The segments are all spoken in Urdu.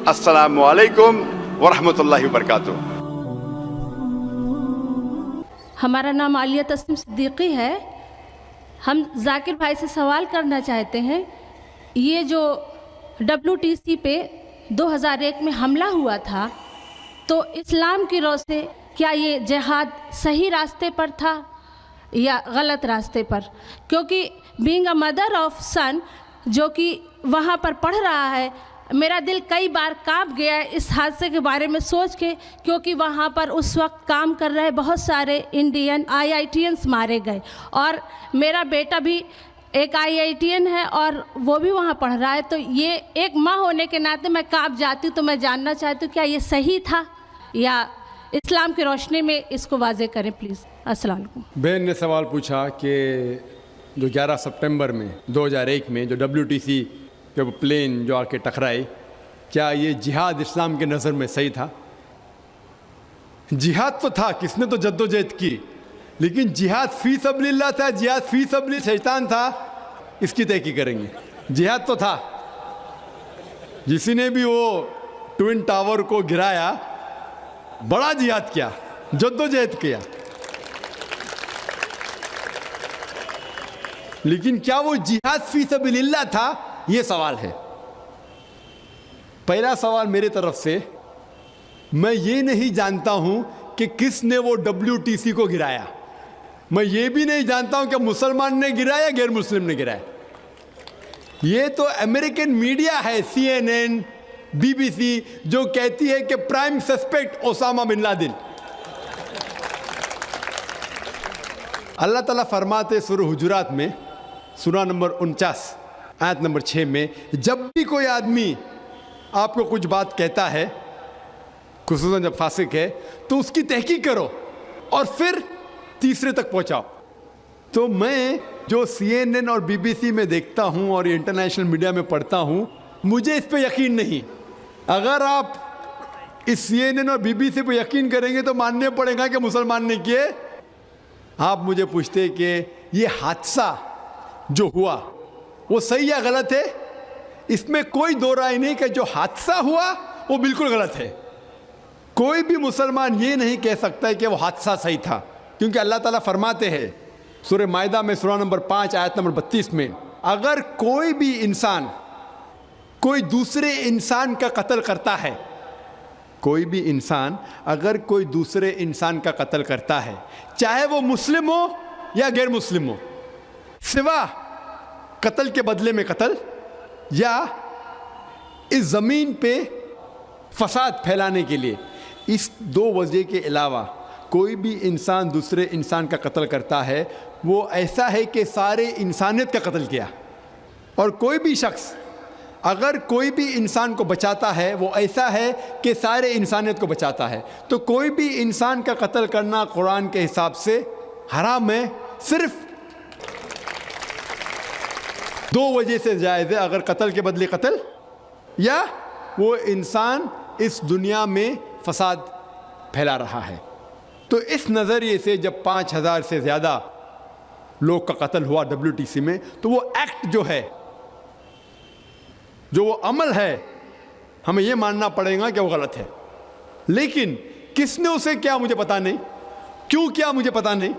السلام علیکم ورحمۃ اللہ وبرکاتہ۔ ہمارا نام عالیہ تسنیم صدیقی ہے۔ ہم ذاکر بھائی سے سوال کرنا چاہتے ہیں، یہ جو WTC پہ 2001 میں حملہ ہوا تھا، تو اسلام کی رو سے کیا یہ جہاد صحیح راستے پر تھا یا غلط راستے پر؟ کیونکہ being a mother of sun جو کہ وہاں پر پڑھ رہا ہے، میرا دل کئی بار کانپ گیا ہے اس حادثے کے بارے میں سوچ کے، کیونکہ وہاں پر اس وقت کام کر رہے بہت سارے انڈین IITians مارے گئے، اور میرا بیٹا بھی ایک IITian ہے اور وہ بھی وہاں پڑھ رہا ہے۔ تو یہ ایک ماں ہونے کے ناطے میں کانپ جاتی ہوں، تو میں جاننا چاہتی ہوں کیا یہ صحیح تھا یا اسلام کی روشنی میں اس کو واضح کریں پلیز۔ السلام علیکم۔ بہن نے سوال پوچھا کہ جو 11 سپٹمبر میں 2001 میں جو WTC کہ وہ پلین جو آ کے ٹکرائی، کیا یہ جہاد اسلام کے نظر میں صحیح تھا؟ جہاد تو تھا، کس نے تو جد و جہد کی، لیکن جہاد فی سبیل اللہ تھا، جہاد فی سبیل شیطان تھا، اس کی تحقیق کریں گے۔ جہاد تو تھا، جسی نے بھی وہ ٹوئن ٹاور کو گرایا بڑا جہاد کیا، جد و جہد کیا، لیکن کیا وہ جہاد فی سبیل اللہ تھا، یہ سوال ہے۔ پہلا سوال میرے طرف سے، میں یہ نہیں جانتا ہوں کہ کس نے وہ WTC کو گرایا، میں یہ بھی نہیں جانتا ہوں کہ مسلمان نے گرایا غیر مسلم نے گرایا۔ یہ تو امریکن میڈیا ہے، CNN BBC جو کہتی ہے کہ پرائم سسپیکٹ اسامہ بن لادن۔ اللہ تعالیٰ فرماتے سورہ حجرات میں سورہ نمبر 49 آیت نمبر 6 میں، جب بھی کوئی آدمی آپ کو کچھ بات کہتا ہے، خصوصاً جب فاسق ہے، تو اس کی تحقیق کرو اور پھر تیسرے تک پہنچاؤ۔ تو میں جو CNN اور BBC میں دیکھتا ہوں اور یہ انٹرنیشنل میڈیا میں پڑھتا ہوں، مجھے اس پہ یقین نہیں۔ اگر آپ اس CNN اور BBC پہ یقین کریں گے تو ماننے پڑے گا کہ مسلمان نے کیے۔ آپ مجھے پوچھتے کہ یہ حادثہ جو ہوا وہ صحیح یا غلط ہے، اس میں کوئی دو رائے نہیں کہ جو حادثہ ہوا وہ بالکل غلط ہے۔ کوئی بھی مسلمان یہ نہیں کہہ سکتا کہ وہ حادثہ صحیح تھا، کیونکہ اللہ تعالیٰ فرماتے ہیں سورہ مائدہ میں سورہ نمبر 5 آیت نمبر 32 میں، اگر کوئی بھی انسان کوئی دوسرے انسان کا قتل کرتا ہے، کوئی بھی انسان اگر کوئی دوسرے انسان کا قتل کرتا ہے، چاہے وہ مسلم ہو یا غیر مسلم ہو، سوا قتل کے بدلے میں قتل یا اس زمین پہ فساد پھیلانے کے لیے، اس دو وجہ کے علاوہ کوئی بھی انسان دوسرے انسان کا قتل کرتا ہے، وہ ایسا ہے کہ سارے انسانیت کا قتل کیا۔ اور کوئی بھی شخص اگر کوئی بھی انسان کو بچاتا ہے، وہ ایسا ہے کہ سارے انسانیت کو بچاتا ہے۔ تو کوئی بھی انسان کا قتل کرنا قرآن کے حساب سے حرام ہے، صرف دو وجہ سے جائز ہے، اگر قتل کے بدلے قتل یا وہ انسان اس دنیا میں فساد پھیلا رہا ہے۔ تو اس نظریے سے جب 5000 سے زیادہ لوگ کا قتل ہوا WTC میں، تو وہ ایکٹ جو ہے، جو وہ عمل ہے، ہمیں یہ ماننا پڑے گا کہ وہ غلط ہے۔ لیکن کس نے اسے کیا مجھے پتا نہیں، کیوں کیا مجھے پتا نہیں۔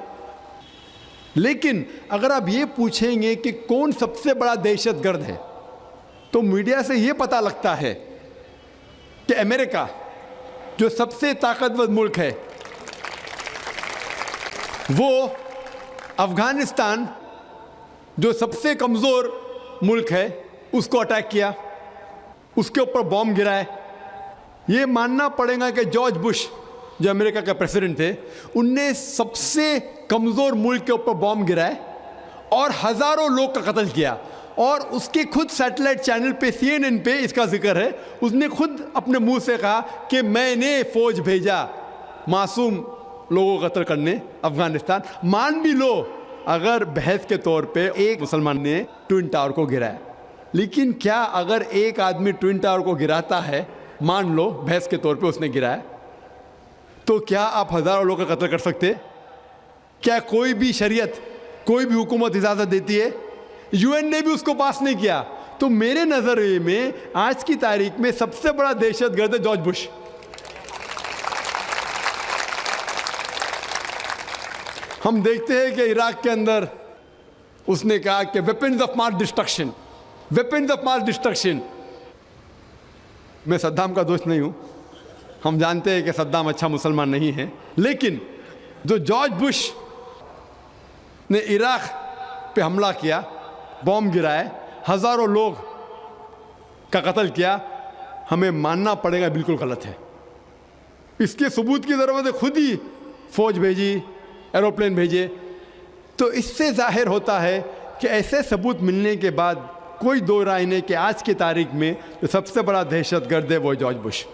لیکن اگر آپ یہ پوچھیں گے کہ کون سب سے بڑا دہشت گرد ہے، تو میڈیا سے یہ پتہ لگتا ہے کہ امریکہ جو سب سے طاقتور ملک ہے، وہ افغانستان جو سب سے کمزور ملک ہے اس کو اٹیک کیا، اس کے اوپر بم گرائے۔ یہ ماننا پڑے گا کہ جارج بش جو امریکہ کا پریزیڈنٹ تھے، ان نے سب سے کمزور ملک کے اوپر بم گرائے اور ہزاروں لوگ کا قتل کیا۔ اور اس کے خود سیٹلائٹ چینل پہ CNN پہ اس کا ذکر ہے، اس نے خود اپنے منہ سے کہا کہ میں نے فوج بھیجا معصوم لوگوں کو قتل کرنے افغانستان۔ مان بھی لو اگر بحث کے طور پہ ایک مسلمان نے ٹوئن ٹاور کو گرایا، لیکن کیا اگر ایک آدمی ٹوئن ٹاور کو گراتا ہے، مان لو بحث کے طور پہ اس نے گرایا، تو کیا آپ ہزاروں لوگوں کا قتل کر سکتے؟ کیا کوئی بھی شریعت، کوئی بھی حکومت اجازت دیتی ہے؟ UN نے بھی اس کو پاس نہیں کیا۔ تو میرے نظریے میں آج کی تاریخ میں سب سے بڑا دہشت گرد ہے جارج بش. ہم دیکھتے ہیں کہ عراق کے اندر اس نے کہا کہ weapons of mass destruction, weapons of mass destruction. میں صدام کا دوست نہیں ہوں، ہم جانتے ہیں کہ صدام اچھا مسلمان نہیں ہے، لیکن جو جارج بش نے عراق پہ حملہ کیا، بوم گرائے، ہزاروں لوگ کا قتل کیا، ہمیں ماننا پڑے گا بالکل غلط ہے. اس کے ثبوت کی ضرورت ہے، خود ہی فوج بھیجی، ایروپلین بھیجے. تو اس سے ظاہر ہوتا ہے کہ ایسے ثبوت ملنے کے بعد کوئی دو رائے نہیں کہ آج کی تاریخ میں جو سب سے بڑا دہشت گرد ہے وہ جارج بش.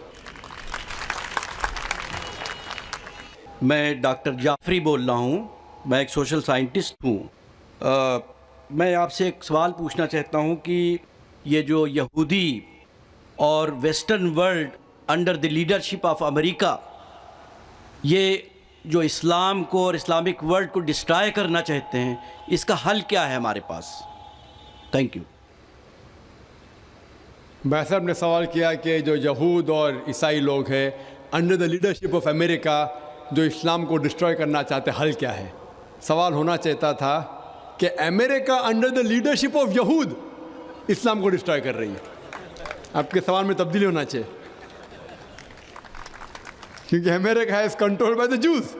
میں ڈاکٹر جعفری بول رہا ہوں، میں ایک سوشل سائنٹسٹ ہوں. میں آپ سے ایک سوال پوچھنا چاہتا ہوں کہ یہ جو یہودی اور western world under the leadership of America یہ جو اسلام کو اور اسلامک ورلڈ کو ڈسٹرائے کرنا چاہتے ہیں، اس کا حل کیا ہے ہمارے پاس؟ Thank you. بھائی صاحب نے سوال کیا کہ جو یہود اور عیسائی لوگ ہیں under the leadership of America جو اسلام کو ڈسٹروائے کرنا چاہتے، حل کیا ہے؟ سوال ہونا چاہتا تھا کہ امریکہ انڈر دا لیڈرشپ آف یہود اسلام کو ڈسٹروائے کر رہی ہے. آپ کے سوال میں تبدیلی ہونا چاہیے، کیونکہ امریکہ ہے کنٹرول بائی دا جوز.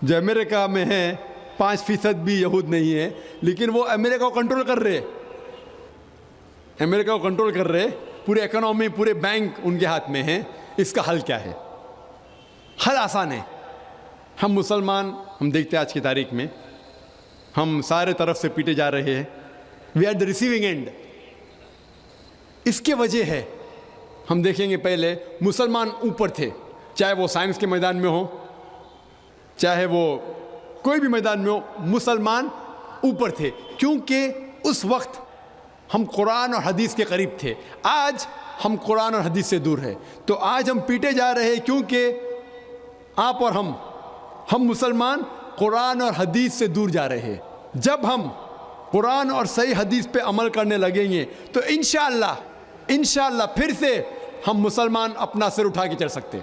جو امریکہ میں ہیں 5% بھی یہود نہیں ہے، لیکن وہ امریکہ کو کنٹرول کر رہے، امریکہ کو کنٹرول کر رہے، پورے اکنامی، پورے بینک ان کے ہاتھ میں ہیں. اس کا حل کیا ہے؟ حل آسان ہے. ہم مسلمان، ہم دیکھتے ہیں آج کی تاریخ میں ہم سارے طرف سے پیٹے جا رہے ہیں. We are the receiving end. اس کی وجہ ہے، ہم دیکھیں گے پہلے مسلمان اوپر تھے، چاہے وہ سائنس کے میدان میں ہو، چاہے وہ کوئی بھی میدان میں ہو، مسلمان اوپر تھے کیونکہ اس وقت ہم قرآن اور حدیث کے قریب تھے. آج ہم قرآن اور حدیث سے دور ہیں، تو آج ہم پیٹے جا رہے ہیں کیونکہ آپ اور ہم مسلمان قرآن اور حدیث سے دور جا رہے ہیں. جب ہم قرآن اور صحیح حدیث پہ عمل کرنے لگیں گے تو انشاءاللہ پھر سے ہم مسلمان اپنا سر اٹھا کے چل سکتے.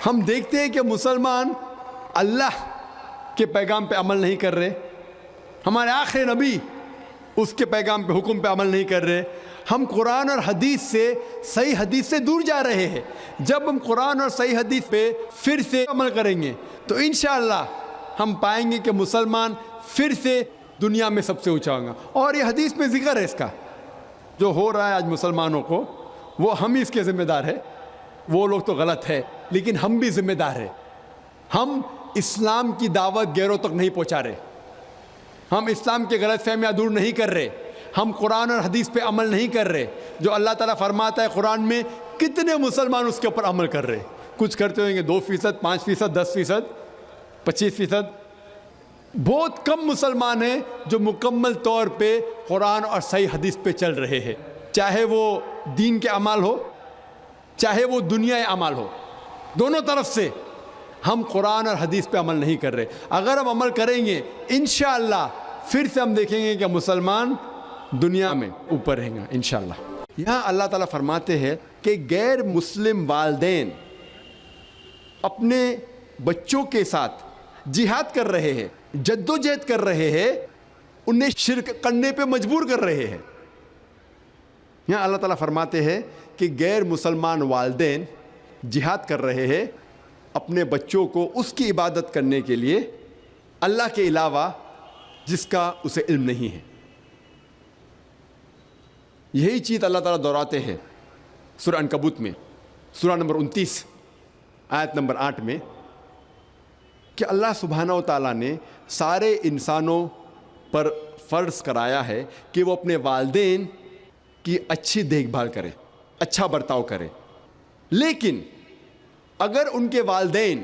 ہم دیکھتے ہیں کہ مسلمان اللہ کے پیغام پہ عمل نہیں کر رہے، ہمارے آخری نبی اس کے پیغام پہ، حکم پہ عمل نہیں کر رہے. ہم قرآن اور حدیث سے، صحیح حدیث سے دور جا رہے ہیں. جب ہم قرآن اور صحیح حدیث پہ پھر سے عمل کریں گے تو انشاءاللہ ہم پائیں گے کہ مسلمان پھر سے دنیا میں سب سے اونچا ہوگا. اور یہ حدیث میں ذکر ہے، اس کا جو ہو رہا ہے آج مسلمانوں کو، وہ ہم ہی اس کے ذمہ دار ہیں. وہ لوگ تو غلط ہے، لیکن ہم بھی ذمہ دار ہیں. ہم اسلام کی دعوت غیروں تک نہیں پہنچا رہے، ہم اسلام کے غلط فہمیاں دور نہیں کر رہے، ہم قرآن اور حدیث پہ عمل نہیں کر رہے. جو اللہ تعالیٰ فرماتا ہے قرآن میں، کتنے مسلمان اس کے اوپر عمل کر رہے؟ کچھ کرتے ہوئیں گے 2%، 5%، 10%، 25%. بہت کم مسلمان ہیں جو مکمل طور پہ قرآن اور صحیح حدیث پہ چل رہے ہیں، چاہے وہ دین کے اعمال ہو، چاہے وہ دنیا اعمال ہو. دونوں طرف سے ہم قرآن اور حدیث پہ عمل نہیں کر رہے. اگر ہم عمل کریں گے انشاءاللہ پھر سے ہم دیکھیں گے کہ مسلمان دنیا میں اوپر رہیں گا انشاءاللہ. یہاں اللہ تعالیٰ فرماتے ہیں کہ غیر مسلم والدین اپنے بچوں کے ساتھ جہاد کر رہے ہیں، جدوجہد کر رہے ہیں، انہیں شرک کرنے پہ مجبور کر رہے ہیں. یہاں اللہ تعالیٰ فرماتے ہیں کہ غیر مسلمان والدین جہاد کر رہے ہیں اپنے بچوں کو اس کی عبادت کرنے کے لیے اللہ کے علاوہ جس کا اسے علم نہیں ہے. یہی چیز اللہ تعالیٰ دہراتے ہیں سورہ عنکبوت میں، سورہ نمبر 29 آیت نمبر 8 میں، کہ اللہ سبحانہ و تعالیٰ نے سارے انسانوں پر فرض کرایا ہے کہ وہ اپنے والدین کی اچھی دیکھ بھال کرے، اچھا برتاؤ کرے. لیکن اگر ان کے والدین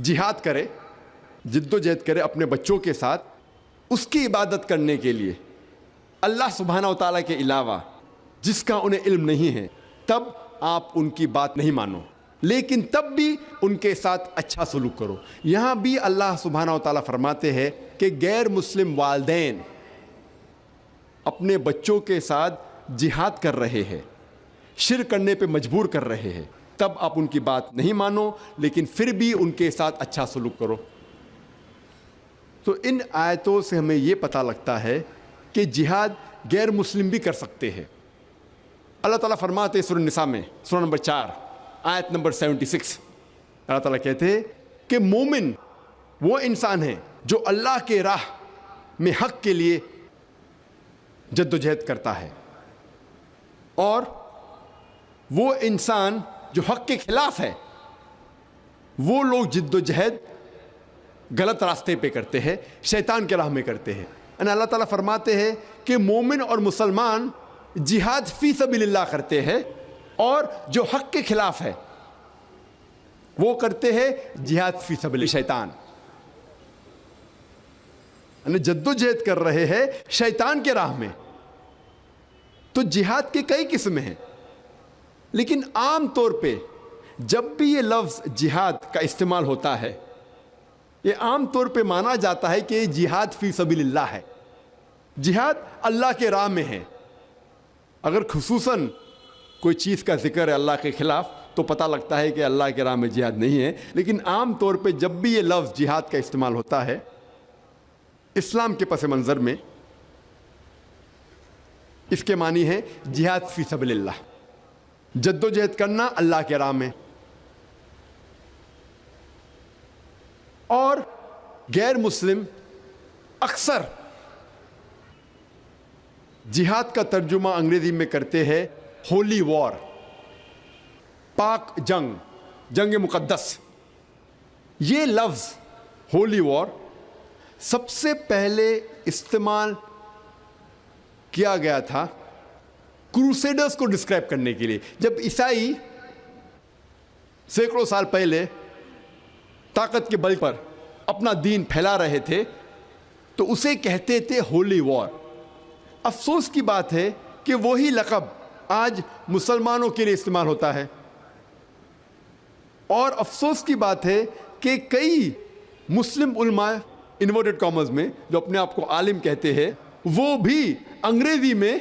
جہاد کرے، جد و جہد کرے اپنے بچوں کے ساتھ اس کی عبادت کرنے کے لیے اللہ سبحانہ و تعالیٰ کے علاوہ جس کا انہیں علم نہیں ہے، تب آپ ان کی بات نہیں مانو، لیکن تب بھی ان کے ساتھ اچھا سلوک کرو. یہاں بھی اللہ سبحانہ و تعالیٰ فرماتے ہیں کہ غیر مسلم والدین اپنے بچوں کے ساتھ جہاد کر رہے ہیں، شرک کرنے پہ مجبور کر رہے ہیں، تب آپ ان کی بات نہیں مانو، لیکن پھر بھی ان کے ساتھ اچھا سلوک کرو۔ تو ان آیتوں سے ہمیں یہ پتہ لگتا ہے کہ جہاد غیر مسلم بھی کر سکتے ہیں۔ اللہ تعالیٰ فرماتے سورہ النساء میں، سورہ نمبر 4 آیت نمبر 76، اللہ تعالیٰ کہتے ہیں کہ مومن وہ انسان ہے جو اللہ کے راہ میں حق کے لیے جد و جہد کرتا ہے، اور وہ انسان جو حق کے خلاف ہے، وہ لوگ جد و جہد غلط راستے پہ کرتے ہیں، شیطان کے راہ میں کرتے ہیں۔ اللہ تعالیٰ فرماتے ہیں کہ مومن اور مسلمان جہاد فی سبیل اللہ کرتے ہیں، اور جو حق کے خلاف ہے وہ کرتے ہیں جہاد فی سبیل شیطان، یعنی جد و جہد کر رہے ہیں شیطان کے راہ میں۔ تو جہاد کے کئی قسمیں ہیں، لیکن عام طور پہ جب بھی یہ لفظ جہاد کا استعمال ہوتا ہے، یہ عام طور پہ مانا جاتا ہے کہ یہ جہاد فی سبیل اللہ ہے، جہاد اللہ کے راہ میں ہے۔ اگر خصوصاً کوئی چیز کا ذکر ہے اللہ کے خلاف تو پتہ لگتا ہے کہ اللہ کے راہ میں جہاد نہیں ہے، لیکن عام طور پہ جب بھی یہ لفظ جہاد کا استعمال ہوتا ہے اسلام کے پس منظر میں، اس کے معنی ہے جہاد فی سبیل اللہ، جد و جہد کرنا اللہ کے راہ میں۔ اور غیر مسلم اکثر جہاد کا ترجمہ انگریزی میں کرتے ہیں ہولی وار، پاک جنگ، جنگ مقدس۔ یہ لفظ ہولی وار سب سے پہلے استعمال کیا گیا تھا کروسیڈرز کو ڈسکرائب کرنے کے لیے۔ جب عیسائی سینکڑوں سال پہلے طاقت کے بل پر اپنا دین پھیلا رہے تھے تو اسے کہتے تھے ہولی وار۔ افسوس کی بات ہے کہ وہی لقب آج مسلمانوں کے لیے استعمال ہوتا ہے، اور افسوس کی بات ہے کہ کئی مسلم علماء انورٹڈ کامرز میں جو اپنے آپ کو عالم کہتے ہیں، وہ بھی انگریزی میں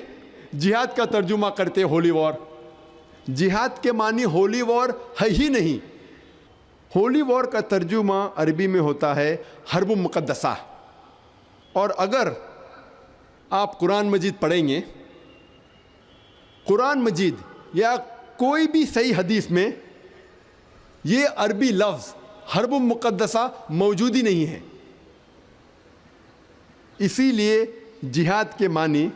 جہاد کا ترجمہ کرتے ہولی وار۔ جہاد کے معنی ہولی وار ہے ہی نہیں۔ ہولی وار کا ترجمہ عربی میں ہوتا ہے حرب مقدسہ، اور اگر آپ قرآن مجید پڑھیں گے، قرآن مجید یا کوئی بھی صحیح حدیث میں یہ عربی لفظ حرب مقدسہ موجود ہی نہیں ہے۔ اسی لیے جہاد کے معنی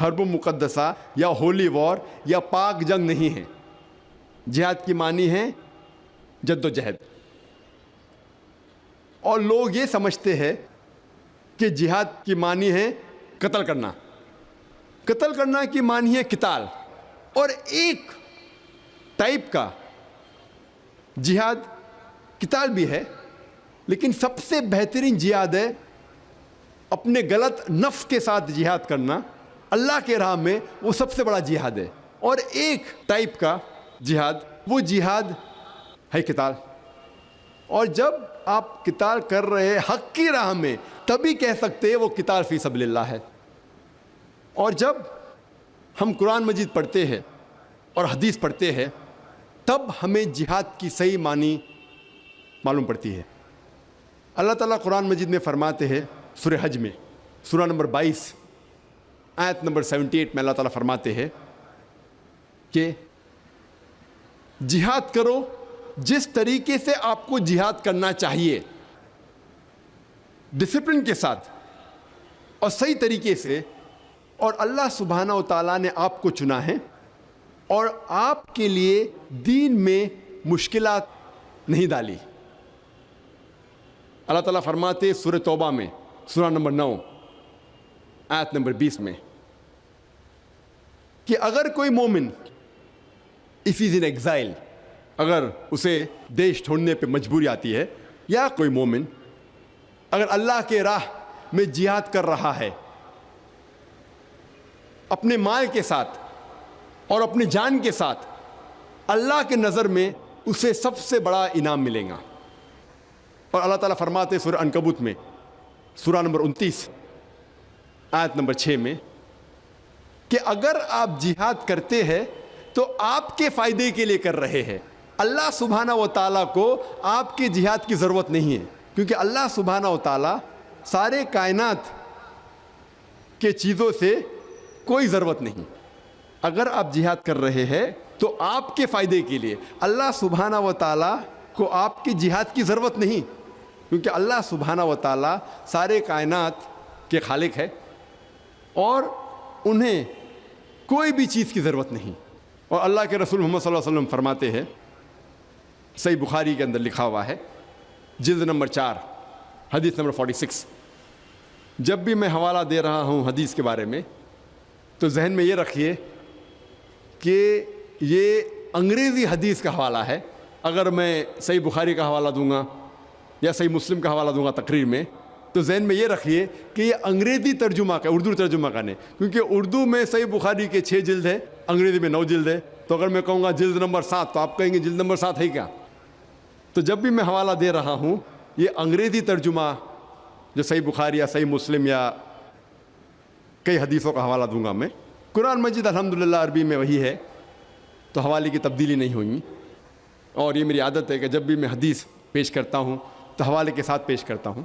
حرب مقدسہ یا ہولی وار یا پاک جنگ نہیں ہے۔ جہاد کی معنی ہے جد و جہد، اور لوگ یہ سمجھتے ہیں کہ جہاد کی معنی ہے قتل کرنا، قتل کرنا کی معنی ہے قتال۔ اور ایک ٹائپ کا جہاد قتال بھی ہے، لیکن سب سے بہترین جہاد ہے اپنے غلط نفس کے ساتھ جہاد کرنا اللہ کے راہ میں، وہ سب سے بڑا جہاد ہے۔ اور ایک ٹائپ کا جہاد، وہ جہاد ہے قتال، اور جب آپ قتال کر رہے حق کی راہ میں تبھی کہہ سکتے ہیں وہ قتال فی سبیل اللہ ہے۔ اور جب ہم قرآن مجید پڑھتے ہیں اور حدیث پڑھتے ہیں تب ہمیں جہاد کی صحیح معنی معلوم پڑتی ہے۔ اللہ تعالیٰ قرآن مجید میں فرماتے ہیں سورہ حج میں، سورہ نمبر 22 آیت نمبر 78 میں اللہ تعالیٰ فرماتے ہیں کہ جہاد کرو جس طریقے سے آپ کو جہاد کرنا چاہیے، ڈسپلن کے ساتھ اور صحیح طریقے سے، اور اللہ سبحانہ و تعالیٰ نے آپ کو چنا ہے اور آپ کے لیے دین میں مشکلات نہیں ڈالی۔ اللہ تعالیٰ فرماتے سورہ توبہ میں، سورہ نمبر 9 آیت نمبر 20 میں کہ اگر کوئی مومن if he is in exile، اگر اسے دیش چھوڑنے پہ مجبوری آتی ہے، یا کوئی مومن اگر اللہ کے راہ میں جہاد کر رہا ہے اپنے مال کے ساتھ اور اپنی جان کے ساتھ، اللہ کے نظر میں اسے سب سے بڑا انعام ملے گا۔ اور اللہ تعالیٰ فرماتے سورہ عنکبوت میں، سورہ نمبر 29 آیت نمبر 6 میں کہ اگر آپ جہاد کرتے ہیں تو آپ کے فائدے کے لیے کر رہے ہیں. اللہ سبحانہ و تعالیٰ کو آپ کے جہاد کی ضرورت نہیں ہے، کیونکہ اللہ سبحانہ و تعالیٰ سارے کائنات کے چیزوں سے کوئی ضرورت نہیں. اگر آپ جہاد کر رہے ہیں تو آپ کے فائدے کے لیے. اللہ سبحانہ و تعالیٰ کو آپ کی جہاد کی ضرورت نہیں، کیونکہ اللہ سبحانہ و تعالیٰ سارے کائنات کے خالق ہے اور انہیں کوئی بھی چیز کی ضرورت نہیں. اور اللہ کے رسول محمد صلی اللہ علیہ وسلم فرماتے ہیں، صحیح بخاری کے اندر لکھا ہوا ہے، جلد نمبر 4 حدیث نمبر 46، جب بھی میں حوالہ دے رہا ہوں حدیث کے بارے میں تو ذہن میں یہ رکھیے کہ یہ انگریزی حدیث کا حوالہ ہے. اگر میں صحیح بخاری کا حوالہ دوں گا یا صحیح مسلم کا حوالہ دوں گا تقریر میں تو ذہن میں یہ رکھیے کہ یہ انگریزی ترجمہ کا، اردو ترجمہ کا نہیں، کیونکہ اردو میں صحیح بخاری کے 6 جلد ہے، انگریزی میں 9 جلد ہے. تو اگر میں کہوں گا جلد نمبر 7 تو آپ کہیں گے جلد نمبر 7 ہے کیا؟ تو جب بھی میں حوالہ دے رہا ہوں یہ انگریزی ترجمہ جو صحیح بخاری یا صحیح مسلم یا کئی حدیثوں کا حوالہ دوں گا میں. قرآن مجید الحمدللہ عربی میں وہی ہے تو حوالے کی تبدیلی نہیں ہوئی. اور یہ میری عادت ہے کہ جب بھی میں حدیث پیش کرتا ہوں تو حوالے کے ساتھ پیش کرتا ہوں.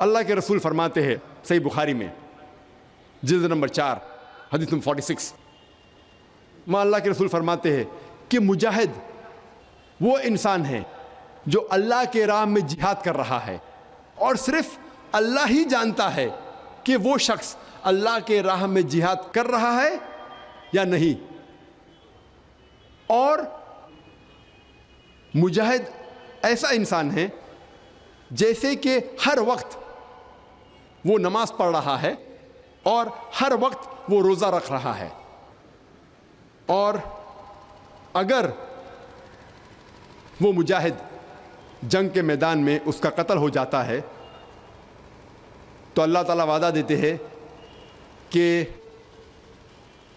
اللہ کے رسول فرماتے ہیں صحیح بخاری میں جلد نمبر 4 حدیث نمبر 46، وہاں اللہ کے رسول فرماتے ہیں کہ مجاہد وہ انسان ہے جو اللہ کے راہ میں جہاد کر رہا ہے اور صرف اللہ ہی جانتا ہے کہ وہ شخص اللہ کے راہ میں جہاد کر رہا ہے یا نہیں. اور مجاہد ایسا انسان ہے جیسے کہ ہر وقت وہ نماز پڑھ رہا ہے اور ہر وقت وہ روزہ رکھ رہا ہے، اور اگر وہ مجاہد جنگ کے میدان میں اس کا قتل ہو جاتا ہے تو اللہ تعالیٰ وعدہ دیتے ہیں کہ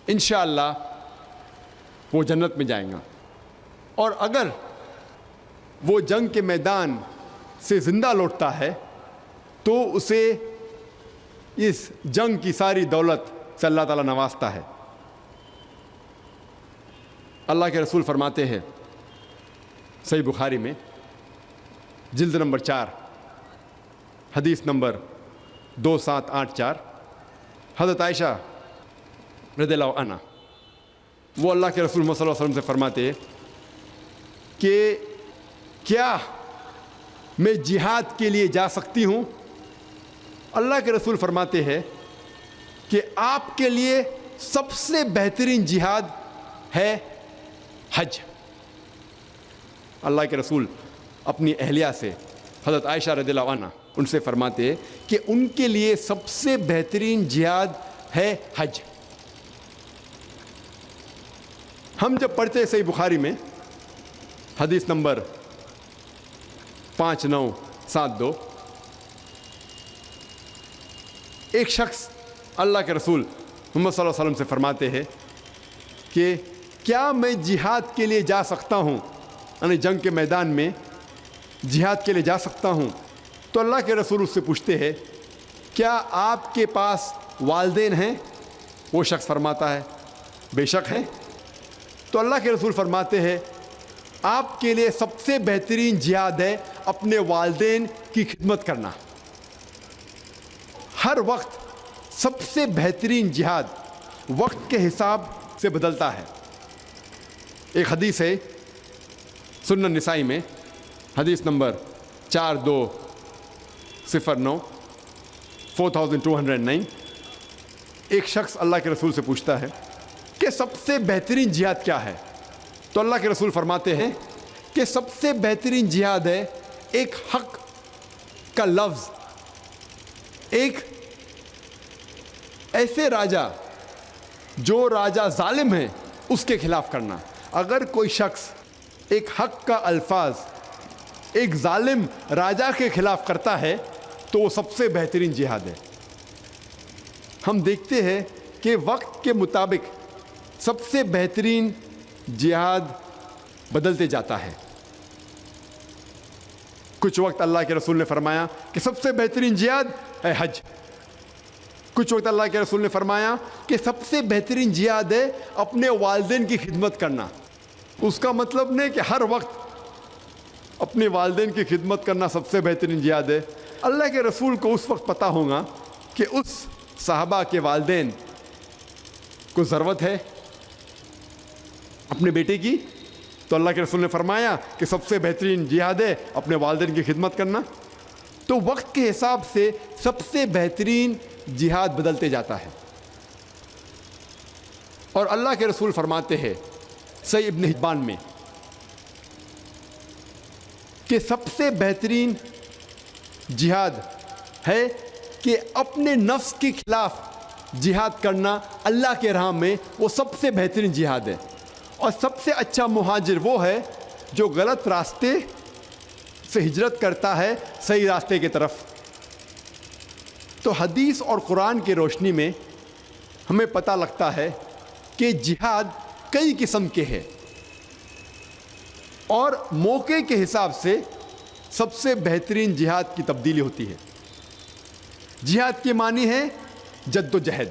انشاءاللہ وہ جنت میں جائیں گا. اور اگر وہ جنگ کے میدان سے زندہ لوٹتا ہے تو اسے اس جنگ کی ساری دولت سے اللہ تعالیٰ نوازتا ہے. اللہ کے رسول فرماتے ہیں صحیح بخاری میں جلد نمبر 4 حدیث نمبر 2784، حضرت عائشہ رضی اللہ عنہ وہ اللہ کے رسول صلی اللہ علیہ وسلم سے فرماتے ہیں کہ کیا میں جہاد کے لیے جا سکتی ہوں؟ اللہ کے رسول فرماتے ہیں کہ آپ کے لیے سب سے بہترین جہاد ہے حج. اللہ کے رسول اپنی اہلیہ سے حضرت عائشہ رضی اللہ عنہ ان سے فرماتے ہیں کہ ان کے لیے سب سے بہترین جہاد ہے حج. ہم جب پڑھتے ہیں صحیح بخاری میں حدیث نمبر 5972، ایک شخص اللہ کے رسول محمد صلی اللہ علیہ وسلم سے فرماتے ہیں کہ کیا میں جہاد کے لیے جا سکتا ہوں، یعنی جنگ کے میدان میں جہاد کے لیے جا سکتا ہوں؟ تو اللہ کے رسول اس سے پوچھتے ہیں کیا آپ کے پاس والدین ہیں؟ وہ شخص فرماتا ہے بے شک ہیں. تو اللہ کے رسول فرماتے ہیں آپ کے لیے سب سے بہترین جہاد ہے اپنے والدین کی خدمت کرنا. ہر وقت سب سے بہترین جہاد وقت کے حساب سے بدلتا ہے. ایک حدیث ہے سنن نسائی میں حدیث نمبر 4209 4209، ایک شخص اللہ کے رسول سے پوچھتا ہے کہ سب سے بہترین جہاد کیا ہے؟ تو اللہ کے رسول فرماتے ہیں کہ سب سے بہترین جہاد ہے ایک حق کا لفظ ایک ایسے راجا جو راجا ظالم ہے اس کے خلاف کرنا. اگر کوئی شخص ایک حق کا الفاظ ایک ظالم راجا کے خلاف کرتا ہے تو وہ سب سے بہترین جہاد ہے. ہم دیکھتے ہیں کہ وقت کے مطابق سب سے بہترین جہاد بدلتے جاتا ہے. کچھ وقت اللہ کے رسول نے فرمایا کہ سب سے بہترین جہاد ہے حج. کچھ وقت اللہ کے رسول نے فرمایا کہ سب سے بہترین جہاد ہے اپنے والدین کی خدمت کرنا. اس کا مطلب نہیں کہ ہر وقت اپنے والدین کی خدمت کرنا سب سے بہترین جہاد ہے. اللہ کے رسول کو اس وقت پتہ ہوگا کہ اس صحابہ کے والدین کو ضرورت ہے اپنے بیٹے کی, تو اللہ کے رسول نے فرمایا کہ سب سے بہترین جہاد ہے اپنے والدین کی خدمت کرنا. تو وقت کے حساب سے سب سے بہترین جہاد بدلتے جاتا ہے. اور اللہ کے رسول فرماتے ہیں صحیح ابن حبان میں کہ سب سے بہترین جہاد ہے کہ اپنے نفس کے خلاف جہاد کرنا اللہ کے راہ میں, وہ سب سے بہترین جہاد ہے. اور سب سے اچھا مہاجر وہ ہے جو غلط راستے سے ہجرت کرتا ہے صحیح راستے کی طرف. تو حدیث اور قرآن کی روشنی میں ہمیں پتہ لگتا ہے کہ جہاد کئی قسم کے ہیں, اور موقع کے حساب سے سب سے بہترین جہاد کی تبدیلی ہوتی ہے. جہاد کے معنی ہے جد و جہد.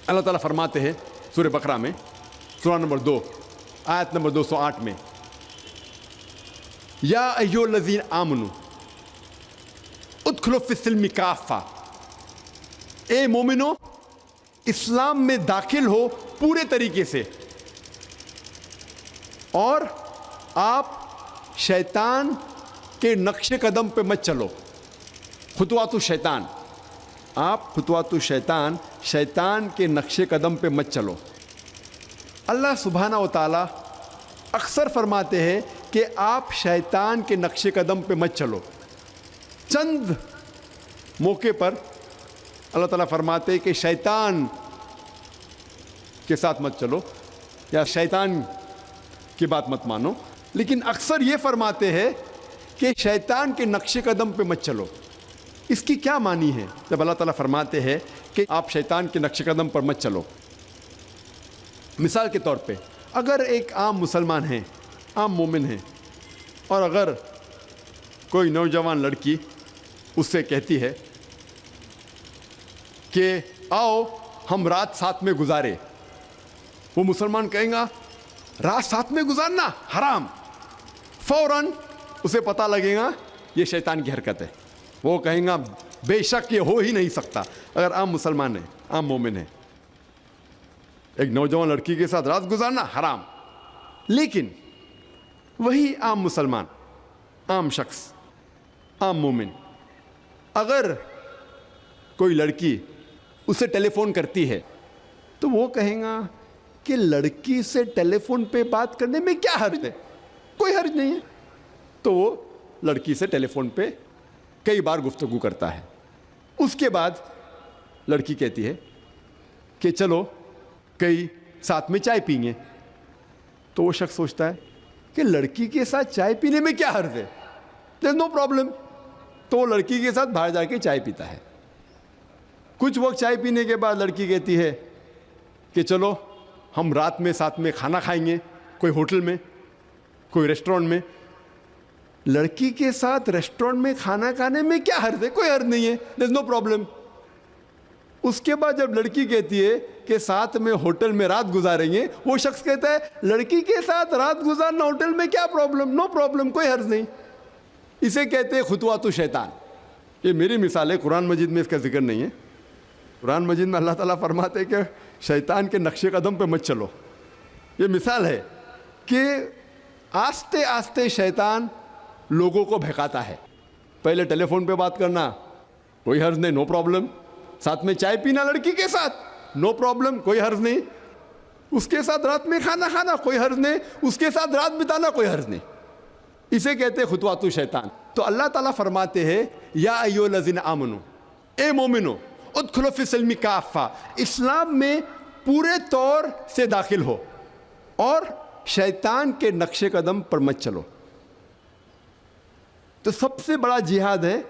اللہ تعالیٰ فرماتے ہیں سورہ بقرہ میں سورہ نمبر 2 آیت نمبر 208 میں, یا ایھا الذین آمنوا ادخلوا فی السلم کافہ, اے مومنو اسلام میں داخل ہو پورے طریقے سے, اور آپ شیطان کے نقش قدم پہ مت چلو. خطوات الشیطان, آپ خطوات الشیطان, شیطان کے نقش قدم پہ مت چلو. اللہ سبحانہ و تعالیٰ اکثر فرماتے ہیں کہ آپ شیطان کے نقش قدم پہ مت چلو. چند موقع پر اللہ تعالیٰ فرماتے ہیں کہ شیطان کے ساتھ مت چلو یا شیطان کی بات مت مانو, لیکن اکثر یہ فرماتے ہیں کہ شیطان کے نقش قدم پہ مت چلو. اس کی کیا معنی ہے جب اللہ تعالیٰ فرماتے ہیں کہ آپ شیطان کے نقش قدم پر مت چلو؟ مثال کے طور پہ اگر ایک عام مسلمان ہیں, عام مومن ہیں, اور اگر کوئی نوجوان لڑکی اس سے کہتی ہے کہ آؤ ہم رات ساتھ میں گزارے, وہ مسلمان کہیں گا رات ساتھ میں گزارنا حرام. فوراً اسے پتہ لگے گا یہ شیطان کی حرکت ہے. وہ کہیں گا بے شک یہ ہو ہی نہیں سکتا. اگر عام مسلمان ہے, عام مومن ہے, ایک نوجوان لڑکی کے ساتھ رات گزارنا حرام. لیکن وہی عام مسلمان, عام شخص, عام مومن, اگر کوئی لڑکی اسے ٹیلی فون کرتی ہے تو وہ کہیں گا کہ لڑکی سے ٹیلی فون پہ بات کرنے میں کیا حرج ہے, کوئی حرج نہیں ہے. تو وہ لڑکی سے ٹیلی فون پہ کئی بار گفتگو کرتا ہے. اس کے بعد لڑکی کہتی ہے کہ چلو کئی ساتھ میں چائے پئیں گے. تو وہ شخص سوچتا ہے کہ لڑکی کے ساتھ چائے پینے میں کیا حرج ہے, there's no problem. تو وہ لڑکی کے ساتھ باہر جا کے چائے پیتا ہے. کچھ وقت چائے پینے کے بعد لڑکی کہتی ہے کہ چلو ہم رات میں ساتھ میں کھانا کھائیں گے, کوئی ہوٹل میں, کوئی ریسٹورینٹ میں. لڑکی کے ساتھ ریسٹورینٹ میں کھانا کھانے میں کیا حرج ہے, کوئی حرج نہیں ہے, there's no problem. اس کے بعد جب لڑکی کہتی ہے کہ ساتھ میں ہوٹل میں رات گزاریں گے, وہ شخص کہتا ہے لڑکی کے ساتھ رات گزارنا ہوٹل میں کیا پرابلم, نو پرابلم, کوئی حرج نہیں. اسے کہتے ہیں خطوات الشیطان. یہ میری مثال ہے, قرآن مجید میں اس کا ذکر نہیں ہے. قرآن مجید میں اللہ تعالیٰ فرماتے ہیں کہ شیطان کے نقش قدم پہ مت چلو. یہ مثال ہے کہ آہستہ آہستہ شیطان لوگوں کو بہکاتا ہے. پہلے ٹیلی فون پہ بات کرنا کوئی حرج نہیں, نو پرابلم. ساتھ میں چائے پینا لڑکی کے ساتھ, نو پرابلم, کوئی حرج نہیں. اس کے ساتھ رات میں کھانا کھانا, کوئی حرج نہیں. اس کے ساتھ رات بتانا, کوئی حرج نہیں. اسے کہتے ہیں خطوات الشیطان. تو اللہ تعالیٰ فرماتے ہیں یا ایھا الذین آمنو, اے مومنو ادخلوا فی السلم کافہ, اسلام میں پورے طور سے داخل ہو اور شیطان کے نقش قدم پر مت چلو. تو سب سے بڑا جہاد ہے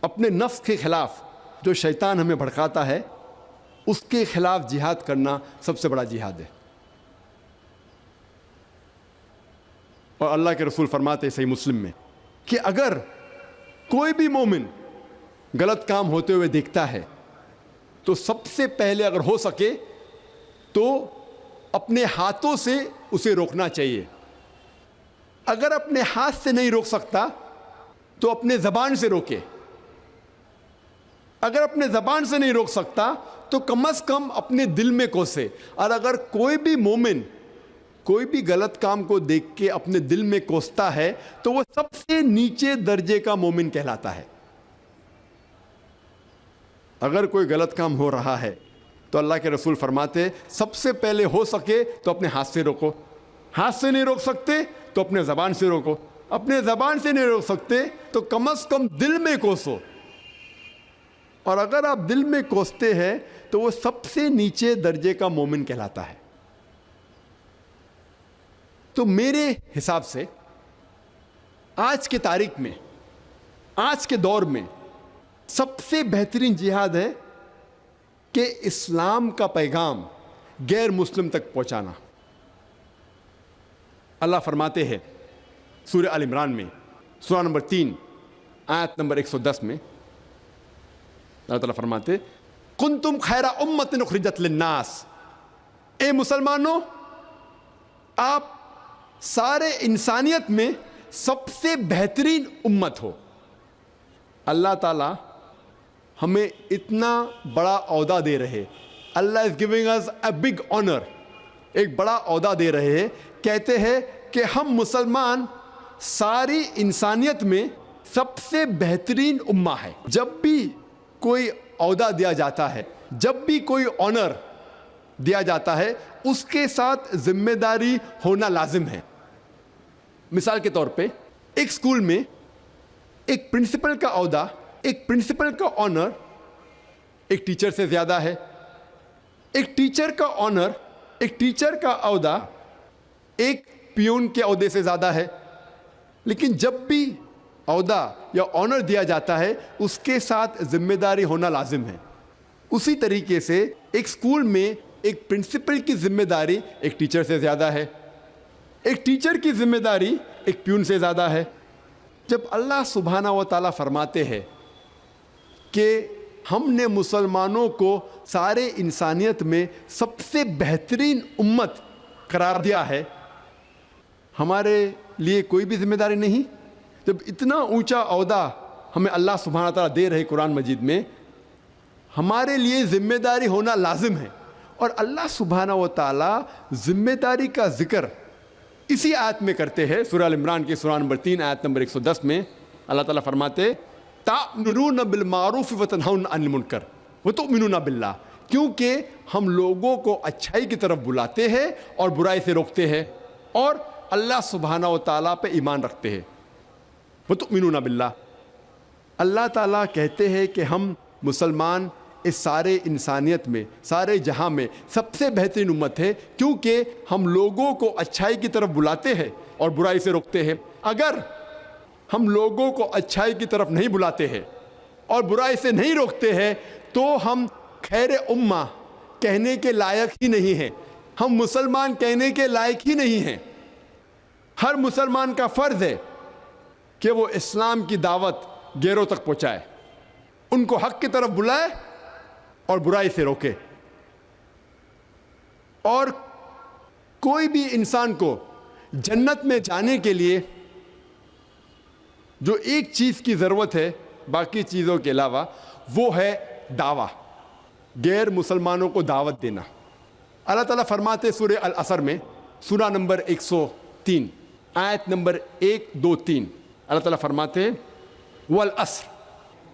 اپنے نفس کے خلاف, جو شیطان ہمیں بھڑکاتا ہے اس کے خلاف جہاد کرنا سب سے بڑا جہاد ہے. اور اللہ کے رسول فرماتے ہیں صحیح مسلم میں کہ اگر کوئی بھی مومن غلط کام ہوتے ہوئے دیکھتا ہے تو سب سے پہلے اگر ہو سکے تو اپنے ہاتھوں سے اسے روکنا چاہیے. اگر اپنے ہاتھ سے نہیں روک سکتا تو اپنے زبان سے روکے. اگر اپنے زبان سے نہیں روک سکتا تو کم از کم اپنے دل میں کوسے. اور اگر کوئی بھی مومن کوئی بھی غلط کام کو دیکھ کے اپنے دل میں کوستا ہے تو وہ سب سے نیچے درجے کا مومن کہلاتا ہے. اگر کوئی غلط کام ہو رہا ہے تو اللہ کے رسول فرماتے سب سے پہلے ہو سکے تو اپنے ہاتھ سے روکو. ہاتھ سے نہیں روک سکتے تو اپنے زبان سے روکو. اپنے زبان سے نہیں روک سکتے تو کم از کم دل میں کوسو. اور اگر آپ دل میں کوستے ہیں تو وہ سب سے نیچے درجے کا مومن کہلاتا ہے. تو میرے حساب سے آج کی تاریخ میں آج کے دور میں سب سے بہترین جہاد ہے کہ اسلام کا پیغام غیر مسلم تک پہنچانا. اللہ فرماتے ہیں سورہ آل عمران میں سورہ نمبر 3 آیت نمبر 110 میں اللہ تعالیٰ فرماتے کنتم خیر امت اخرجت للناس. اے مسلمانوں آپ سارے انسانیت میں سب سے بہترین امت ہو. اللہ تعالیٰ ہمیں اتنا بڑا عہدہ دے رہے. اللہ is giving us a big honor. ایک بڑا عہدہ دے رہے ہیں. کہتے ہیں کہ ہم مسلمان ساری انسانیت میں سب سے بہترین امہ ہے. جب بھی کوئی عہدہ دیا جاتا ہے, جب بھی کوئی آنر دیا جاتا ہے, اس کے ساتھ ذمہ داری ہونا لازم ہے. مثال کے طور پہ ایک اسکول میں ایک پرنسپل کا عہدہ, ایک پرنسپل کا آنر ایک ٹیچر سے زیادہ ہے. ایک ٹیچر کا آنر, ایک ٹیچر کا عہدہ ایک پیون کے عہدے سے زیادہ ہے. لیکن جب بھی عہدہ یا آنر دیا جاتا ہے اس کے ساتھ ذمہ داری ہونا لازم ہے. اسی طریقے سے ایک اسکول میں ایک پرنسپل کی ذمہ داری ایک ٹیچر سے زیادہ ہے, ایک ٹیچر کی ذمہ داری ایک پیون سے زیادہ ہے. جب اللہ سبحانہ و تعالیٰ فرماتے ہیں کہ ہم نے مسلمانوں کو سارے انسانیت میں سب سے بہترین امت قرار دیا ہے, ہمارے لیے کوئی بھی ذمہ داری نہیں؟ جب اتنا اونچا عہدہ ہمیں اللہ سبحانہ تعالیٰ دے رہے قرآن مجید میں, ہمارے لیے ذمہ داری ہونا لازم ہے. اور اللہ سبحانہ و تعالیٰ ذمہ داری کا ذکر اسی آیت میں کرتے ہیں. سورہ آل عمران کی سورہ نمبر 3 آیت نمبر 110 میں اللہ تعالیٰ فرماتے تأمرون بالمعروف وتنہون عن المنکر وتؤمنون باللہ. کیونکہ ہم لوگوں کو اچھائی کی طرف بلاتے ہیں اور برائی سے روکتے ہیں اور اللہ سبحانہ و تعالیٰ پہ ایمان رکھتے ہیں. وتؤمنون باللہ. اللہ تعالیٰ کہتے ہیں کہ ہم مسلمان اس سارے انسانیت میں, سارے جہاں میں سب سے بہترین امت ہے کیونکہ ہم لوگوں کو اچھائی کی طرف بلاتے ہیں اور برائی سے روکتے ہیں. اگر ہم لوگوں کو اچھائی کی طرف نہیں بلاتے ہیں اور برائی سے نہیں روکتے ہیں تو ہم خیر امہ کہنے کے لائق ہی نہیں ہیں, ہم مسلمان کہنے کے لائق ہی نہیں ہیں. ہر مسلمان کا فرض ہے کہ وہ اسلام کی دعوت غیروں تک پہنچائے, ان کو حق کی طرف بلائے اور برائی سے روکے. اور کوئی بھی انسان کو جنت میں جانے کے لیے جو ایک چیز کی ضرورت ہے باقی چیزوں کے علاوہ, وہ ہے دعویٰ, غیر مسلمانوں کو دعوت دینا. اللہ تعالیٰ فرماتے سورہ العصر میں سورہ نمبر 103 آیت نمبر 1, 2, 3 اللہ تعالیٰ فرماتے والعصر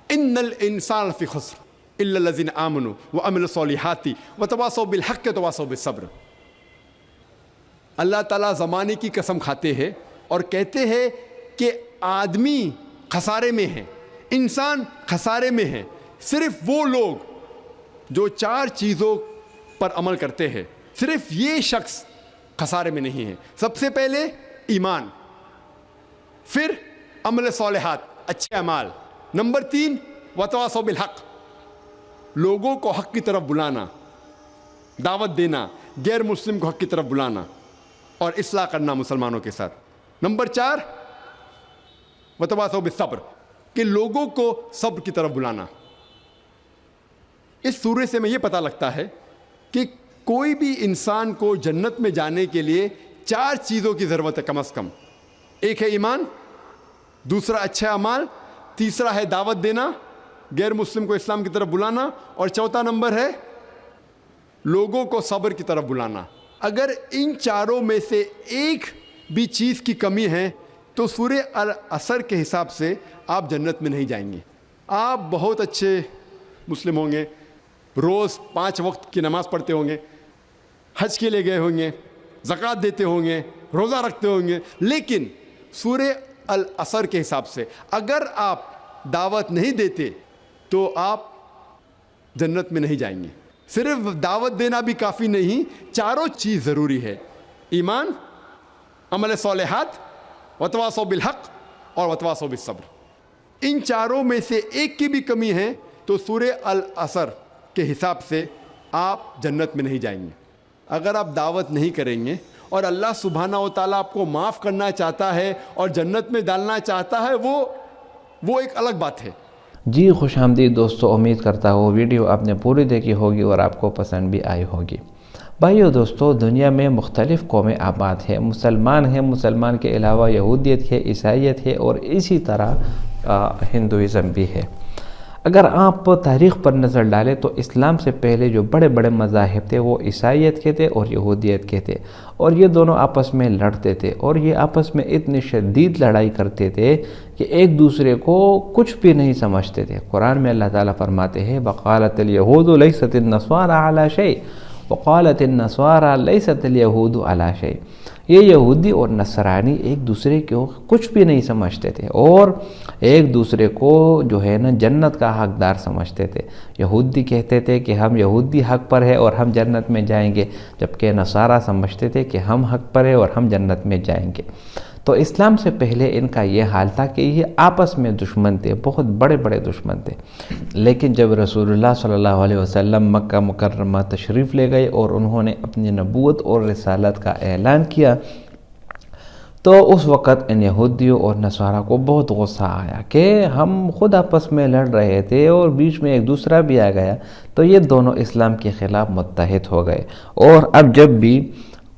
ان الانسان فی خسر الا الذین آمنوا وعملوا الصالحات وتواصوا بالحق وتواصوا بالصبر. اللہ تعالیٰ زمانے کی قسم کھاتے ہیں اور کہتے ہیں کہ آدمی خسارے میں ہے, انسان خسارے میں ہے, صرف وہ لوگ جو 4 چیزوں پر عمل کرتے ہیں, صرف یہ شخص خسارے میں نہیں ہے. سب سے پہلے ایمان, پھر عمل صالحات اچھے اعمال, نمبر 3 وتواصوا بالحق لوگوں کو حق کی طرف بلانا, دعوت دینا, غیر مسلم کو حق کی طرف بلانا اور اصلاح کرنا مسلمانوں کے ساتھ, نمبر 4 وتواصوا بالصبر کہ لوگوں کو صبر کی طرف بلانا. اس سورے سے میں یہ پتہ لگتا ہے کہ کوئی بھی انسان کو جنت میں جانے کے لیے 4 چیزوں کی ضرورت ہے کم از کم. ایک ہے ایمان، دوسرا اچھے اعمال، تیسرا ہے دعوت دینا، غیر مسلم کو اسلام کی طرف بلانا، اور چوتھا نمبر ہے لوگوں کو صبر کی طرف بلانا. اگر ان چاروں میں سے ایک بھی چیز کی کمی ہے تو سورہ العصر کے حساب سے آپ جنت میں نہیں جائیں گے. آپ بہت اچھے مسلم ہوں گے، روز 5 وقت کی نماز پڑھتے ہوں گے، حج کے لیے گئے ہوں گے، زکوٰۃ دیتے ہوں گے، روزہ رکھتے ہوں گے، لیکن سورہ العصر کے حساب سے اگر آپ دعوت نہیں دیتے تو آپ جنت میں نہیں جائیں گے. صرف دعوت دینا بھی کافی نہیں، چاروں چیز ضروری ہے: ایمان، عمل صالحات، وتواصوا بالحق اور وتواصوا بالصبر. ان چاروں میں سے ایک کی بھی کمی ہے تو سورہ العصر کے حساب سے آپ جنت میں نہیں جائیں گے. اگر آپ دعوت نہیں کریں گے اور اللہ سبحانہ و تعالیٰ آپ کو معاف کرنا چاہتا ہے اور جنت میں ڈالنا چاہتا ہے، وہ ایک الگ بات ہے. جی خوش آمدید دوستو، امید کرتا ہوں ویڈیو آپ نے پوری دیکھی ہوگی اور آپ کو پسند بھی آئی ہوگی. بھائیو دوستو، دنیا میں مختلف قومیں آباد ہیں، مسلمان ہیں، مسلمان کے علاوہ یہودیت ہے، عیسائیت ہے اور اسی طرح ہندوازم بھی ہے. اگر آپ تاریخ پر نظر ڈالیں تو اسلام سے پہلے جو بڑے بڑے مذاہب تھے وہ عیسائیت کے تھے اور یہودیت کے تھے، اور یہ دونوں آپس میں لڑتے تھے اور یہ آپس میں اتنی شدید لڑائی کرتے تھے کہ ایک دوسرے کو کچھ بھی نہیں سمجھتے تھے. قرآن میں اللہ تعالیٰ فرماتے ہیں وقالت اليہود لیست النصارى علی شیء وقالت النصارى لیست اليہود علی شیء. یہ یہودی اور نصرانی ایک دوسرے کو کچھ بھی نہیں سمجھتے تھے اور ایک دوسرے کو جو ہے نا جنت کا حقدار سمجھتے تھے. یہودی کہتے تھے کہ ہم یہودی حق پر ہے اور ہم جنت میں جائیں گے، جبکہ نصارہ سمجھتے تھے کہ ہم حق پر ہے اور ہم جنت میں جائیں گے. تو اسلام سے پہلے ان کا یہ حال تھا کہ یہ آپس میں دشمن تھے، بہت بڑے بڑے دشمن تھے. لیکن جب رسول اللہ صلی اللہ علیہ وسلم مکہ مکرمہ تشریف لے گئے اور انہوں نے اپنی نبوت اور رسالت کا اعلان کیا تو اس وقت ان یہودیوں اور نصارہ کو بہت غصہ آیا کہ ہم خود آپس میں لڑ رہے تھے اور بیچ میں ایک دوسرا بھی آ گیا. تو یہ دونوں اسلام کے خلاف متحد ہو گئے، اور اب جب بھی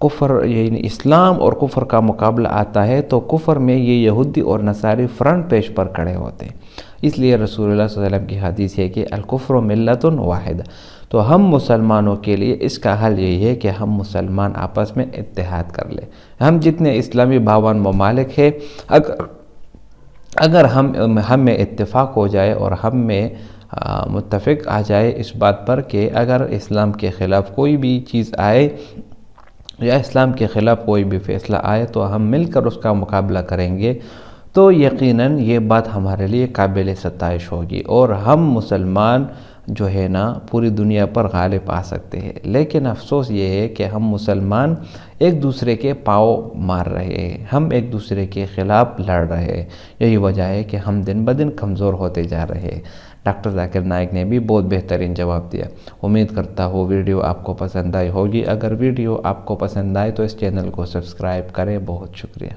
کفر یعنی اسلام اور کفر کا مقابلہ آتا ہے تو کفر میں یہ یہودی اور نصاری فرنٹ پیج پر کھڑے ہوتے ہیں. اس لیے رسول اللہ صلی اللہ علیہ وسلم کی حدیث ہے کہ الکفر ملت واحد. تو ہم مسلمانوں کے لیے اس کا حل یہی ہے کہ ہم مسلمان آپس میں اتحاد کر لیں. ہم جتنے اسلامی باون ممالک ہیں، اگر ہم میں اتفاق ہو جائے اور ہم میں متفق آ جائے اس بات پر کہ اگر اسلام کے خلاف کوئی بھی چیز آئے یا اسلام کے خلاف کوئی بھی فیصلہ آئے تو ہم مل کر اس کا مقابلہ کریں گے، تو یقیناً یہ بات ہمارے لیے قابل ستائش ہوگی اور ہم مسلمان جو ہے نا پوری دنیا پر غالب آ سکتے ہیں. لیکن افسوس یہ ہے کہ ہم مسلمان ایک دوسرے کے پاؤں مار رہے ہیں، ہم ایک دوسرے کے خلاف لڑ رہے ہیں. یہی وجہ ہے کہ ہم دن بدن کمزور ہوتے جا رہے ہیں. ڈاکٹر ذاکر نائک نے بھی بہت بہترین جواب دیا. امید کرتا ہوں ویڈیو آپ کو پسند آئی ہوگی. اگر ویڈیو آپ کو پسند آئے تو اس چینل کو سبسکرائب کریں. بہت شکریہ.